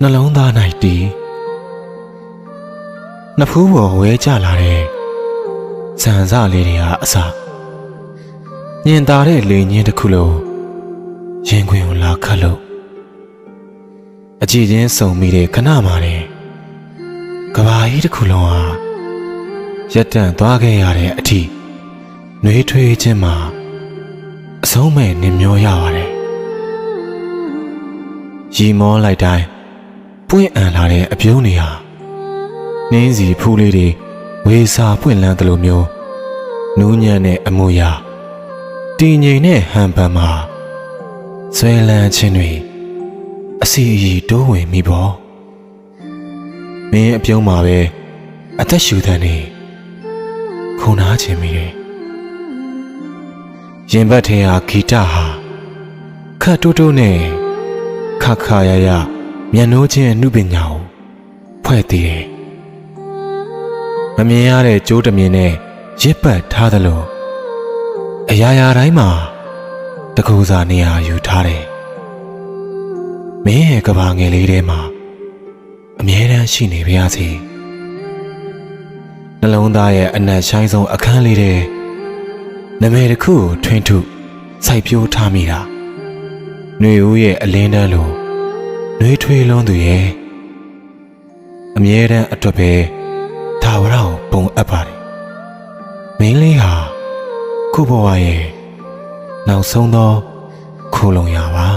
နှလုံးသား၌တည်နှစ်ဖူးပေါ်ဝဲကျလာတဲ့ဇန်စလေးတွေဟာအစညင်သာတဲ့လေညင်းတစ်ခုလုံးရင်ခွင်ကိုလာခတ်လို့အကြည့်ချင်းစုံမိတဲ့ခဏမှတဲ့ကဘာကြီးတစ်ခုလုံးဟာရက်တန့်သွားခဲ့ရတဲ့အထိနှွေးထွေးခြင်းမှာအဆုံးမဲ့နင်မျောရပါတယ်ရီမောလိုက်တိုင်းပွင့်အံလာတဲ့အပြုံးတွေဟာနှင်းစီဖူးလေးတွေဝေစာပွင့်လန်းသလိုမျိုးနူးညံ့တဲ့အမူအရာတည်ငြိမ်တဲ့ဟန်ပန်မှာဆွဲလန်းခြင်းတွေအစီအီတိုးဝင်မိပေါ်မင်းအပြုံးမှာပဲအသက်ရှူတဲ့နေခုန်နာခြင်းမိတယ်ရင်ဘတ်ထဲဟာဂီတဟာခတ်တိုးတိုးနဲ့ခါခါရရမျက်နှိုးချင်းအမှုပညာကိုဖွဲ့တည်တယ်မမြင်ရတဲ့ကြိုးတမြင်နဲ့ရစ်ပတ်ထားသလိုအရာရာတိုင်းမှာတကူစာနေရာယူထားတယ်မင်းရဲ့ကဘာငယ်လေးထဲမှာအမြဲတမ်းရှိနေပါရစေနှလုံးသားရဲ့အနက်ရှိုင်းဆုံးအခန်းလေးထဲနမဲတစ်ခုကိုထွင်းထုစိုက်ပျိုးထားမိတာຫນွေဦးရဲ့အလင်းတန်းလိုနှွေးထွေးလွန်းသူရဲ့အမြဲတမ်းအတွက်ပဲဒါဝရကိုပုံအပ်ပါတယ်မင်းလေးဟာခုဘဝရဲ့နောက်ဆုံးသောခိုးလုံရပါ